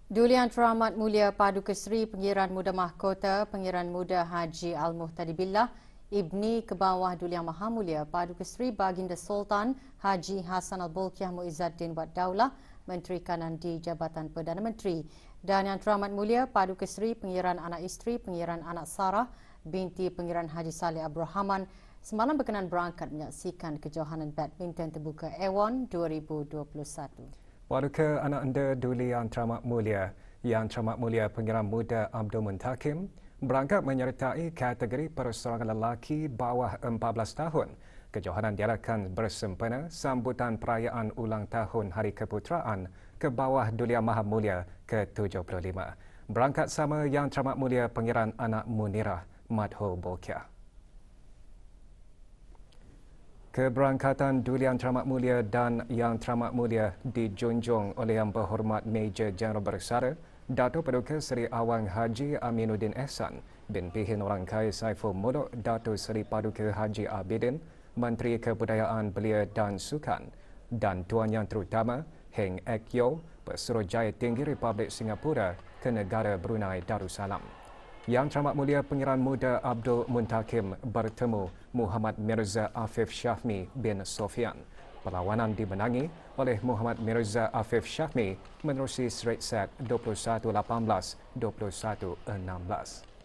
Duli Yang Teramat Mulia Paduka Seri Pengiran Muda Mahkota Pengiran Muda Haji Al-Muhtadi Billah Ibni Kebawah Duli Yang Maha Mulia Paduka Seri Baginda Sultan Haji Hassan Al-Bolkiah Muizzaddin Wad Daulah Menteri Kanan di Jabatan Perdana Menteri, dan Yang Teramat Mulia Paduka Seri Pengiran Anak Isteri Pengiran Anak Sarah binti Pengiran Haji Saleh Abdul Rahman semalam berkenan berangkat menyaksikan kejohanan badminton terbuka Awan 2021. Paduka anak anda Duli Yang Teramat Mulia Pengiran Muda Abdul Muntakim berangkat menyertai kategori perseorangan lelaki bawah 14 tahun. Kejohanan diadakan bersempena sambutan perayaan ulang tahun Hari Keputeraan ke bawah Duli Yang Maha Mulia ke-75. Berangkat sama Yang Teramat Mulia Pengiran Anak Munirah Madhul Bolkiah. Keberangkatan Duli Yang Teramat Mulia dan Yang Teramat Mulia dijunjung oleh Yang Berhormat Major Jeneral Bersara Dato' Paduka Seri Awang Haji Aminuddin Ehsan bin Pihin Orang Kaya Saiful Muluk Dato' Seri Paduka Haji Abidin, Menteri Kebudayaan Belia dan Sukan, dan Tuan Yang Terutama Heng Ek Yew, Pesuruhjaya Tinggi Republik Singapura ke negara Brunei Darussalam. Yang Teramat Mulia Pengiran Muda Abdul Muntakim bertemu Muhammad Mirza Afif Shafmi bin Sofyan. Perlawanan dimenangi oleh Muhammad Mirza Afif Shafmi menerusi straight set 21-18, 21-16.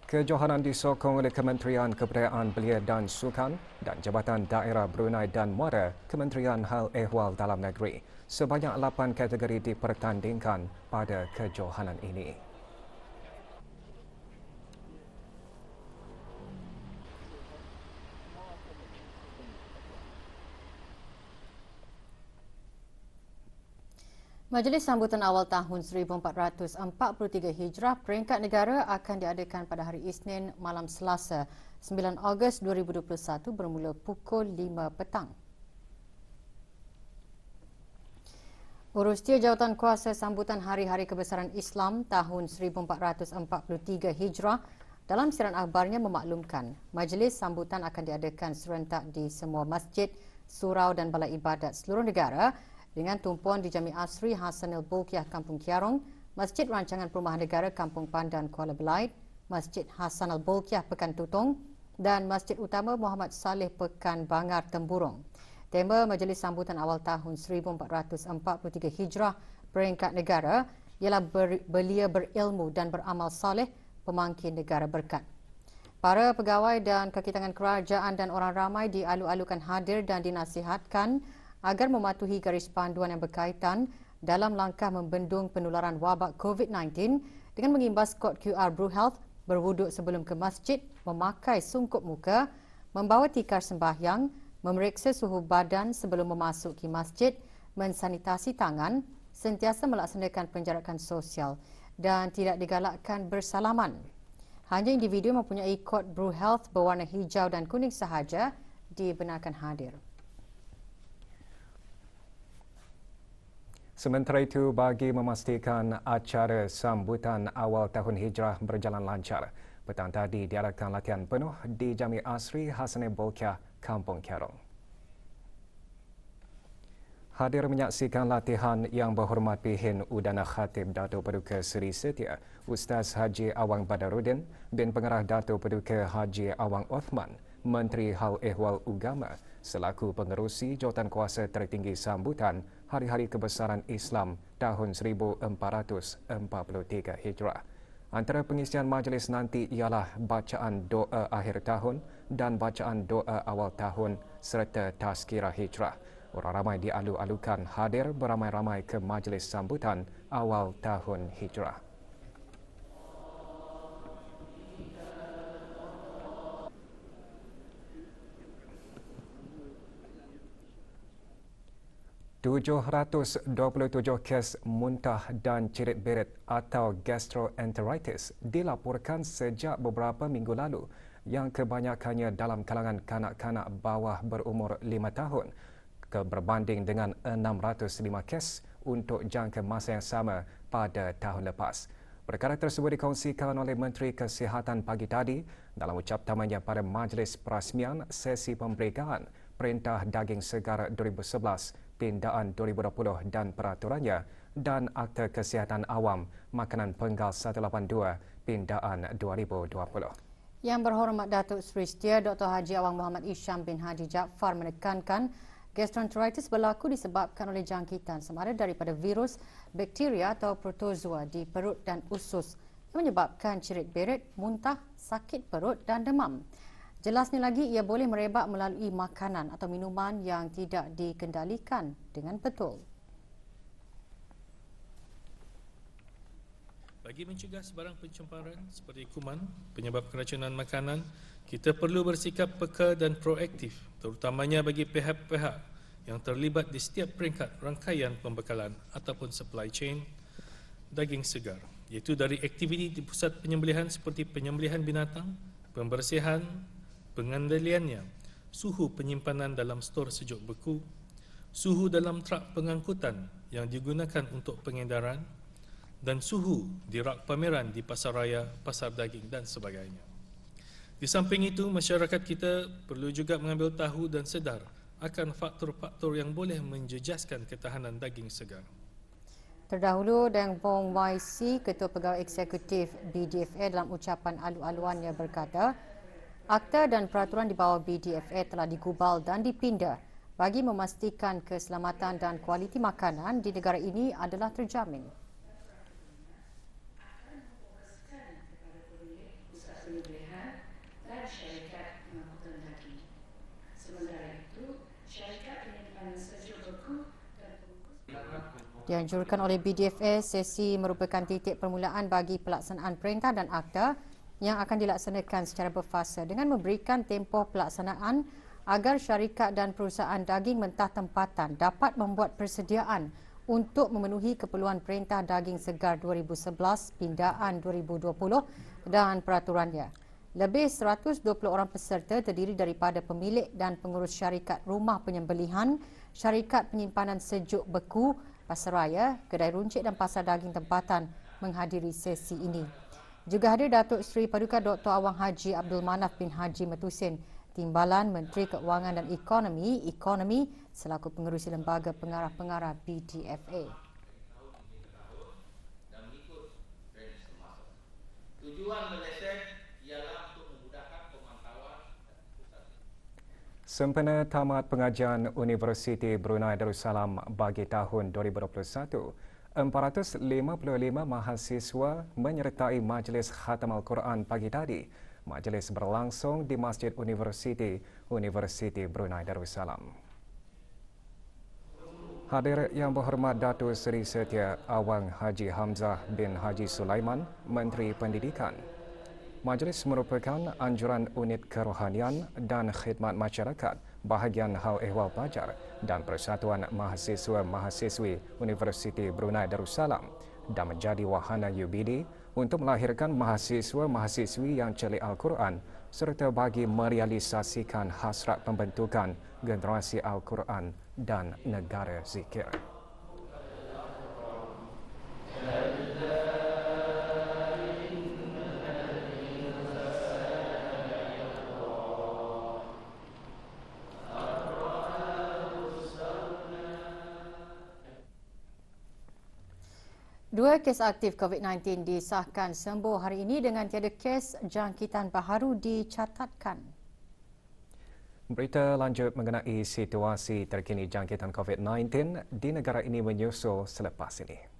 Kejohanan disokong oleh Kementerian Kebudayaan Belia dan Sukan dan Jabatan Daerah Brunei dan Muara Kementerian Hal Ehwal Dalam Negeri. Sebanyak 8 kategori dipertandingkan pada kejohanan ini. Majlis sambutan awal tahun 1443 Hijrah peringkat negara akan diadakan pada hari Isnin malam Selasa 9 Ogos 2021 bermula pukul 5 petang. Urustia Jawatan Kuasa Sambutan Hari-Hari Kebesaran Islam tahun 1443 Hijrah dalam siaran akhbarnya memaklumkan majlis sambutan akan diadakan serentak di semua masjid, surau dan balai ibadat seluruh negara dengan tumpuan di Jami Asri Hassan Al-Bolkiah Kampung Kiarong, Masjid Rancangan Perumahan Negara Kampung Pandan Kuala Belait, Masjid Hassan Al-Bolkiah Pekan Tutong dan Masjid Utama Muhammad Saleh Pekan Bangar Temburong. Tema majlis sambutan awal tahun 1443 Hijrah peringkat negara ialah belia berilmu dan beramal soleh pemangkin negara berkat. Para pegawai dan kaki tangan kerajaan dan orang ramai dialu-alukan hadir dan dinasihatkan agar mematuhi garis panduan yang berkaitan dalam langkah membendung penularan wabak COVID-19 dengan mengimbas kod QR BruHealth, berwuduk sebelum ke masjid, memakai sungkup muka, membawa tikar sembahyang, memeriksa suhu badan sebelum memasuki masjid, mensanitasi tangan, sentiasa melaksanakan penjarakan sosial dan tidak digalakkan bersalaman. Hanya individu mempunyai kod BruHealth berwarna hijau dan kuning sahaja dibenarkan hadir. Sementara itu, bagi memastikan acara sambutan awal tahun hijrah berjalan lancar, petang tadi diadakan latihan penuh di Jami Asri Hassan Al-Bolkiah Kampung Kiarong. Hadir menyaksikan latihan Yang Berhormat Pihin Udana Khatib Dato' Paduka Seri Setia Ustaz Haji Awang Badarudin bin Pengarah Dato' Paduka Haji Awang Othman, Menteri Hal Ehwal Ugama selaku pengerusi jawatankuasa tertinggi sambutan Hari-Hari Kebesaran Islam tahun 1443 Hijrah. Antara pengisian majlis nanti ialah bacaan doa akhir tahun dan bacaan doa awal tahun serta tazkirah hijrah. Orang ramai dialu-alukan hadir beramai-ramai ke majlis sambutan awal tahun hijrah. .727 kes muntah dan cirit-berit atau gastroenteritis dilaporkan sejak beberapa minggu lalu yang kebanyakannya dalam kalangan kanak-kanak bawah berumur 5 tahun berbanding dengan 605 kes untuk jangka masa yang sama pada tahun lepas. Perkara tersebut dikongsikan oleh Menteri Kesihatan pagi tadi dalam ucaptannya pada Majlis Perasmian Sesi Pemberitaan Perintah Daging Segar 2011 Pindaan 2020 dan peraturannya dan Akta Kesihatan Awam Makanan Penggal 182 Pindaan 2020. Yang Berhormat Datuk Seri Setia Dr. Haji Awang Muhammad Isham bin Haji Jaafar menekankan gastroenteritis berlaku disebabkan oleh jangkitan sama ada daripada virus, bakteria atau protozoa di perut dan usus yang menyebabkan cerit-berit, muntah, sakit perut dan demam. Jelasnya lagi, ia boleh merebak melalui makanan atau minuman yang tidak dikendalikan dengan betul. Bagi mencegah sebarang pencemaran seperti kuman, penyebab keracunan makanan, kita perlu bersikap peka dan proaktif, terutamanya bagi pihak-pihak yang terlibat di setiap peringkat rangkaian pembekalan ataupun supply chain daging segar, iaitu dari aktiviti di pusat penyembelihan seperti penyembelihan binatang, pembersihan, pengendaliannya, suhu penyimpanan dalam stor sejuk beku, suhu dalam trak pengangkutan yang digunakan untuk pengedaran, dan suhu di rak pameran di pasaraya, pasar daging dan sebagainya. Di samping itu, masyarakat kita perlu juga mengambil tahu dan sedar akan faktor-faktor yang boleh menjejaskan ketahanan daging segar. Terdahulu, Deng Bong YC, Ketua Pegawai Eksekutif BDFA dalam ucapan alu-aluannya berkata, akta dan peraturan di bawah BDFA telah digubal dan dipinda bagi memastikan keselamatan dan kualiti makanan di negara ini adalah terjamin. Dianjurkan oleh BDFA, sesi merupakan titik permulaan bagi pelaksanaan perintah dan akta yang akan dilaksanakan secara berfasa dengan memberikan tempoh pelaksanaan agar syarikat dan perusahaan daging mentah tempatan dapat membuat persediaan untuk memenuhi keperluan Perintah Daging Segar 2011 Pindaan 2020 dan peraturannya. Lebih 120 orang peserta terdiri daripada pemilik dan pengurus syarikat rumah penyembelihan, syarikat penyimpanan sejuk beku, pasaraya, kedai runcit dan pasar daging tempatan menghadiri sesi ini. Juga hadir Datuk Seri Paduka Dr. Awang Haji Abdul Manaf bin Haji Matusin, Timbalan Menteri Keuangan dan Ekonomi selaku pengerusi Lembaga Pengarah-Pengarah BDFA. Tujuan meleset ialah untuk memudahkan pemantauan pusat. Sempena tamat pengajian Universiti Brunei Darussalam bagi tahun 2021, 455 mahasiswa menyertai Majlis Khatam Al-Quran pagi tadi. Majlis berlangsung di Masjid Universiti Brunei Darussalam. Hadir Yang Berhormat Datuk Seri Setia Awang Haji Hamzah bin Haji Sulaiman, Menteri Pendidikan. Majlis merupakan anjuran Unit Kerohanian dan Khidmat Masyarakat, Bahagian Hal Ehwal Pelajar dan Persatuan Mahasiswa-Mahasiswi Universiti Brunei Darussalam dan menjadi wahana UBD untuk melahirkan mahasiswa-mahasiswi yang celik Al-Quran serta bagi merealisasikan hasrat pembentukan generasi Al-Quran dan negara zikir. Dua kes aktif COVID-19 disahkan sembuh hari ini dengan tiada kes jangkitan baharu dicatatkan. Berita lanjut mengenai situasi terkini jangkitan COVID-19 di negara ini menyusul selepas ini.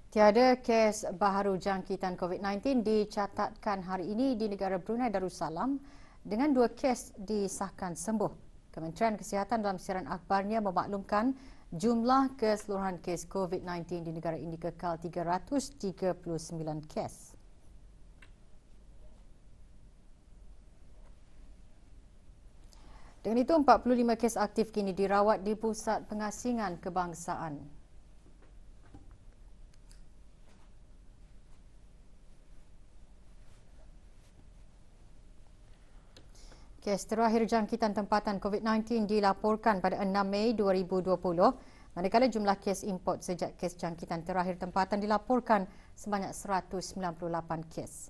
Tiada kes baharu jangkitan COVID-19 dicatatkan hari ini di negara Brunei Darussalam dengan dua kes disahkan sembuh. Kementerian Kesihatan dalam siaran akhbarnya memaklumkan jumlah keseluruhan kes COVID-19 di negara ini kekal 339 kes. Dengan itu, 45 kes aktif kini dirawat di Pusat Pengasingan Kebangsaan. Kes terakhir jangkitan tempatan COVID-19 dilaporkan pada 6 Mei 2020, manakala jumlah kes import sejak kes jangkitan terakhir tempatan dilaporkan sebanyak 198 kes.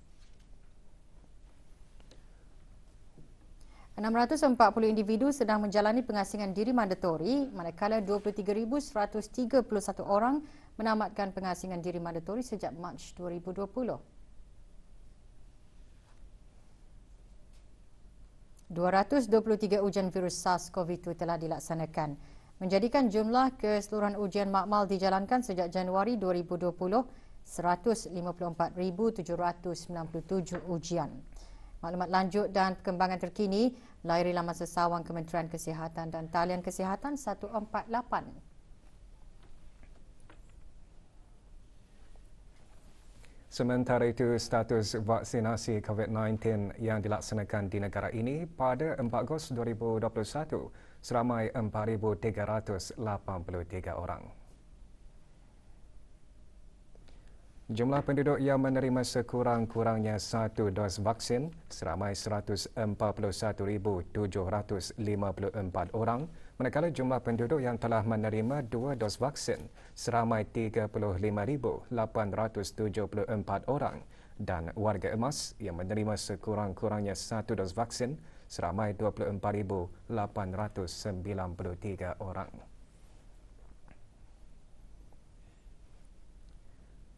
640 individu sedang menjalani pengasingan diri mandatori, manakala 23,131 orang menamatkan pengasingan diri mandatori sejak Mac 2020. 223 ujian virus SARS-CoV-2 telah dilaksanakan, menjadikan jumlah keseluruhan ujian makmal dijalankan sejak Januari 2020 154,797 ujian. Maklumat lanjut dan perkembangan terkini layari laman sesawang Kementerian Kesihatan dan talian Kesihatan 148. Sementara itu, status vaksinasi COVID-19 yang dilaksanakan di negara ini pada 4 Ogos 2021 seramai 4,383 orang. Jumlah penduduk yang menerima sekurang-kurangnya 1 dos vaksin seramai 141,754 orang, manakala jumlah penduduk yang telah menerima 2 dos vaksin seramai 35,874 orang dan warga emas yang menerima sekurang-kurangnya 1 dos vaksin seramai 24,893 orang.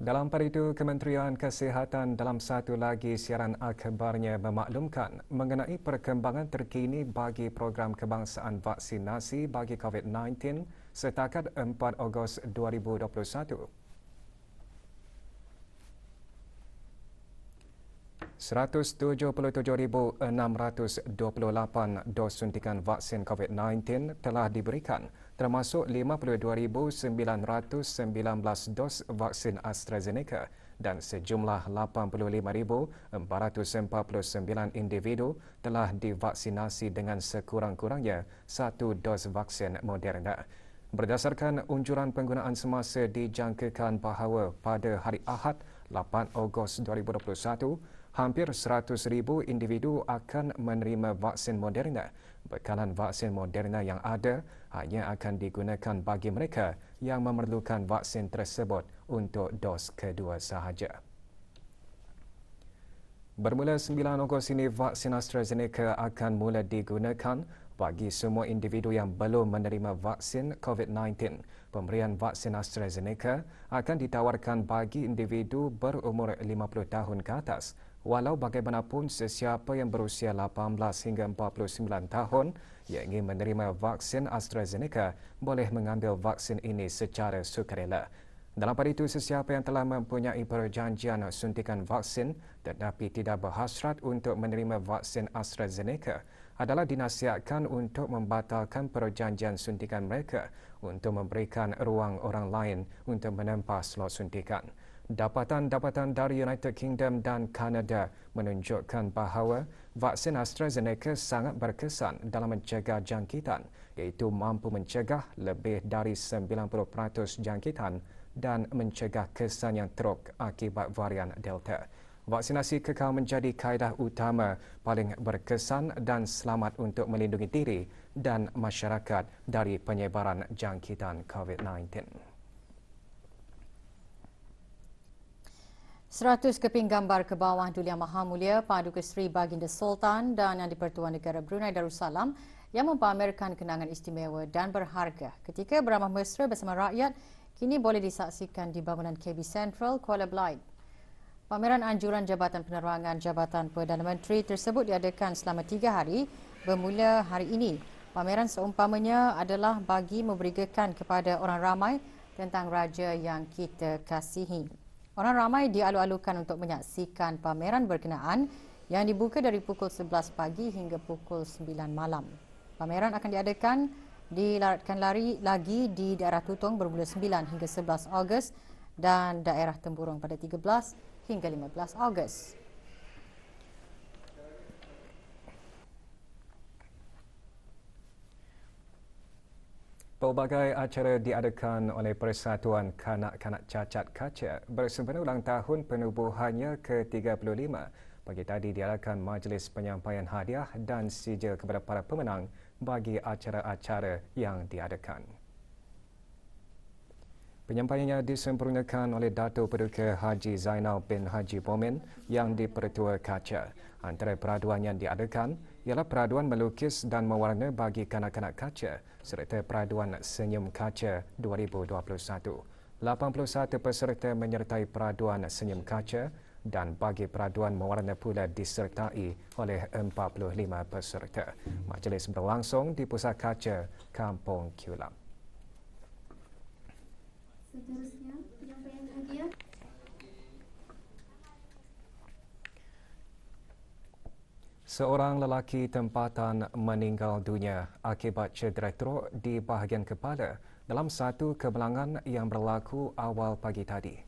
Dalam pada itu, Kementerian Kesihatan dalam satu lagi siaran akhbarnya memaklumkan mengenai perkembangan terkini bagi program kebangsaan vaksinasi bagi COVID-19 setakat 4 Ogos 2021. 177,628 dos suntikan vaksin COVID-19 telah diberikan, termasuk 52,919 dos vaksin AstraZeneca dan sejumlah 85,449 individu telah divaksinasi dengan sekurang-kurangnya 1 dos vaksin Moderna. Berdasarkan unjuran penggunaan semasa, dijangkakan bahawa pada hari Ahad 8 Ogos 2021, hampir 100,000 individu akan menerima vaksin Moderna. Bekalan vaksin Moderna yang ada hanya akan digunakan bagi mereka yang memerlukan vaksin tersebut untuk dos kedua sahaja. Bermula 9 Ogos ini, vaksin AstraZeneca akan mula digunakan bagi semua individu yang belum menerima vaksin COVID-19. Pemberian vaksin AstraZeneca akan ditawarkan bagi individu berumur 50 tahun ke atas. Walau bagaimanapun, sesiapa yang berusia 18 hingga 49 tahun yang ingin menerima vaksin AstraZeneca boleh mengambil vaksin ini secara sukarela. Dalam pada itu, sesiapa yang telah mempunyai perjanjian suntikan vaksin tetapi tidak berhasrat untuk menerima vaksin AstraZeneca adalah dinasihatkan untuk membatalkan perjanjian suntikan mereka untuk memberikan ruang orang lain untuk menempah slot suntikan. Dapatan-dapatan dari United Kingdom dan Kanada menunjukkan bahawa vaksin AstraZeneca sangat berkesan dalam mencegah jangkitan, iaitu mampu mencegah lebih dari 90% jangkitan dan mencegah kesan yang teruk akibat varian Delta. Vaksinasi kekal menjadi kaedah utama paling berkesan dan selamat untuk melindungi diri dan masyarakat dari penyebaran jangkitan COVID-19. 100 keping gambar ke bawah Duli Yang Maha Mulia Paduka Seri Baginda Sultan dan Yang di-Pertuan Negara Brunei Darussalam yang mempamerkan kenangan istimewa dan berharga ketika beramah mesra bersama rakyat kini boleh disaksikan di bangunan KB Central, Kuala Belait. Pameran anjuran Jabatan Penerangan Jabatan Perdana Menteri tersebut diadakan selama 3 hari bermula hari ini. Pameran seumpamanya adalah bagi memberikan kepada orang ramai tentang raja yang kita kasihi. Orang ramai dialu-alukan untuk menyaksikan pameran berkenaan yang dibuka dari pukul 11 pagi hingga pukul 9 malam. Pameran akan dilaratkan lagi di daerah Tutong bermula 9 hingga 11 Ogos dan daerah Temburong pada 13 hingga 15 Ogos. Pelbagai acara diadakan oleh Persatuan Kanak-Kanak Cacat Kaca bersempena ulang tahun penubuhannya ke-35 Pagi tadi diadakan majlis penyampaian hadiah dan sijil kepada para pemenang bagi acara-acara yang diadakan. Penyampaiannya disempurnakan oleh Dato' Paduka Haji Zainal bin Haji Bomin yang di-Pertua Kaca. Antara peraduan yang diadakan ialah peraduan melukis dan mewarna bagi kanak-kanak kaca serta peraduan senyum kaca 2021. 81 peserta menyertai peraduan senyum kaca dan bagi peraduan mewarna pula disertai oleh 45 peserta. Majlis berlangsung di Pusat Kaca, Kampung Kulam. Seterusnya, penyampaian hadiah. Seorang lelaki tempatan meninggal dunia akibat cedera teruk di bahagian kepala dalam satu kebelangan yang berlaku awal pagi tadi.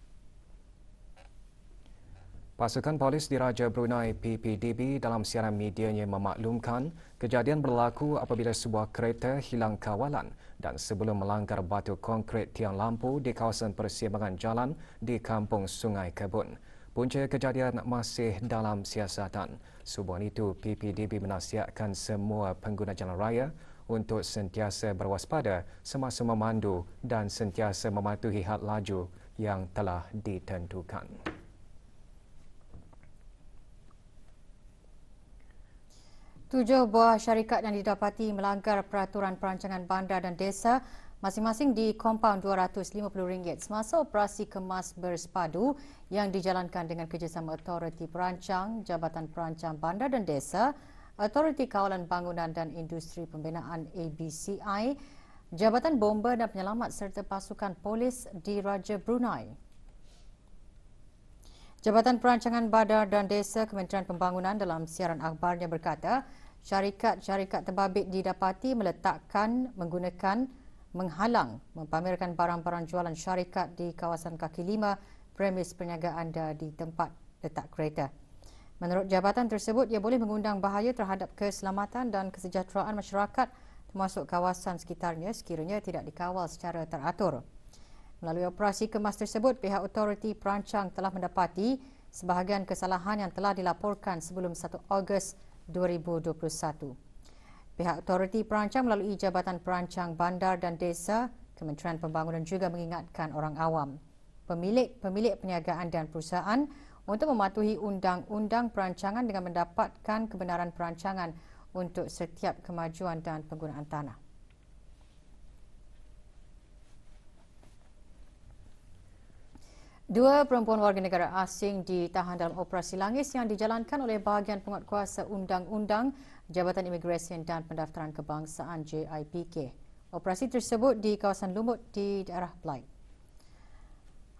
Pasukan Polis Diraja Brunei PPDB dalam siaran medianya memaklumkan kejadian berlaku apabila sebuah kereta hilang kawalan dan sebelum melanggar batu konkrit tiang lampu di kawasan persimpangan jalan di Kampung Sungai Kebun. Punca kejadian masih dalam siasatan. Subuhan itu, PPDB menasihatkan semua pengguna jalan raya untuk sentiasa berwaspada semasa memandu dan sentiasa mematuhi had laju yang telah ditentukan. 7 buah syarikat yang didapati melanggar peraturan perancangan bandar dan desa masing-masing di kompaun RM250 semasa operasi kemas bersepadu yang dijalankan dengan kerjasama Autoriti Perancang, Jabatan Perancang Bandar dan Desa, Autoriti Kawalan Bangunan dan Industri Pembinaan ABCI, Jabatan Bomba dan Penyelamat serta pasukan polis di Raja Brunei. Jabatan Perancangan Bandar dan Desa Kementerian Pembangunan dalam siaran akhbarnya berkata, syarikat-syarikat terbabit didapati meletakkan, menggunakan, menghalang, mempamerkan barang-barang jualan syarikat di kawasan kaki 5 premis perniagaan anda di tempat letak kereta. Menurut jabatan tersebut, ia boleh mengundang bahaya terhadap keselamatan dan kesejahteraan masyarakat termasuk kawasan sekitarnya sekiranya tidak dikawal secara teratur. Melalui operasi kemas tersebut, pihak Autoriti Perancang telah mendapati sebahagian kesalahan yang telah dilaporkan sebelum 1 Ogos 2021. Pihak Autoriti Perancang melalui Jabatan Perancang Bandar dan Desa, Kementerian Pembangunan juga mengingatkan orang awam, pemilik perniagaan dan perusahaan untuk mematuhi undang-undang perancangan dengan mendapatkan kebenaran perancangan untuk setiap kemajuan dan penggunaan tanah. Dua perempuan warga negara asing ditahan dalam operasi langis yang dijalankan oleh bahagian penguatkuasa undang-undang Jabatan Imigresen dan Pendaftaran Kebangsaan JIPK. Operasi tersebut di kawasan Lumut di daerah Blyth.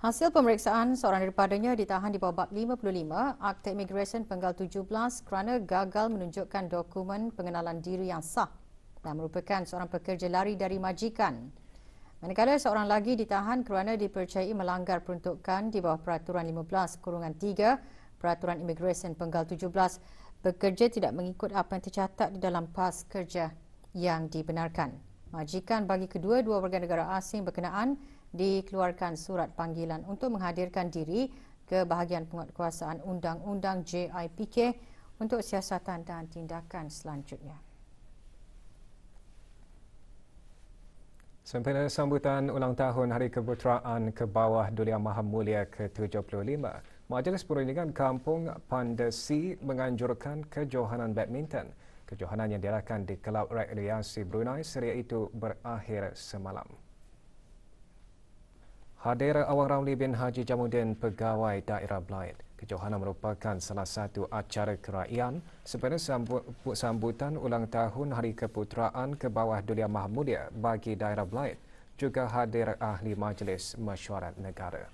Hasil pemeriksaan, seorang daripadanya ditahan di bawah bab 55 Akta Imigresen Penggal 17 kerana gagal menunjukkan dokumen pengenalan diri yang sah dan merupakan seorang pekerja lari dari majikan. Manakala seorang lagi ditahan kerana dipercayai melanggar peruntukan di bawah Peraturan 15/3 Peraturan Imigresen Penggal 17 bekerja tidak mengikut apa yang tercatat di dalam pas kerja yang dibenarkan. Majikan bagi kedua-dua warga negara asing berkenaan dikeluarkan surat panggilan untuk menghadirkan diri ke bahagian penguatkuasaan undang-undang JIPK untuk siasatan dan tindakan selanjutnya. Sempena sambutan ulang tahun Hari Keputeraan ke bawah Duli Yang Maha Mulia ke-75, Majlis Perundingan Kampung Pandesi menganjurkan kejohanan badminton. Kejohanan yang diadakan di Kelab Rekreasi Brunei seria itu berakhir semalam. Hadir Awang Ramli bin Haji Jamuddin, Pegawai Daerah Blyth. Kejohanan merupakan salah satu acara kerajaan sempena sambutan ulang tahun Hari Keputeraan ke bawah Duli Yang Maha Mulia bagi daerah Blyth. Juga hadir ahli Majlis Mesyuarat Negara.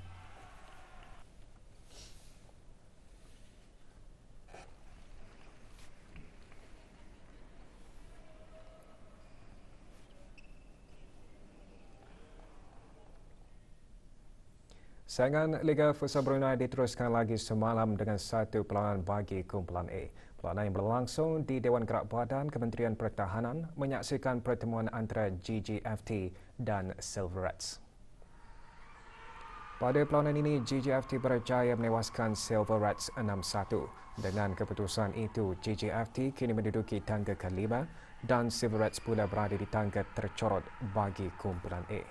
Saingan Liga Futsal Brunei diteruskan lagi semalam dengan satu perlawanan bagi kumpulan A. Perlawanan yang berlangsung di Dewan Gerak Badan Kementerian Pertahanan menyaksikan pertemuan antara GGFT dan Silverets. Pada perlawanan ini, GGFT berjaya menewaskan Silver Rats 6-1. Dengan keputusan itu, GGFT kini menduduki tangga kelima dan Silver Rats pula berada di tangga tercorot bagi kumpulan A.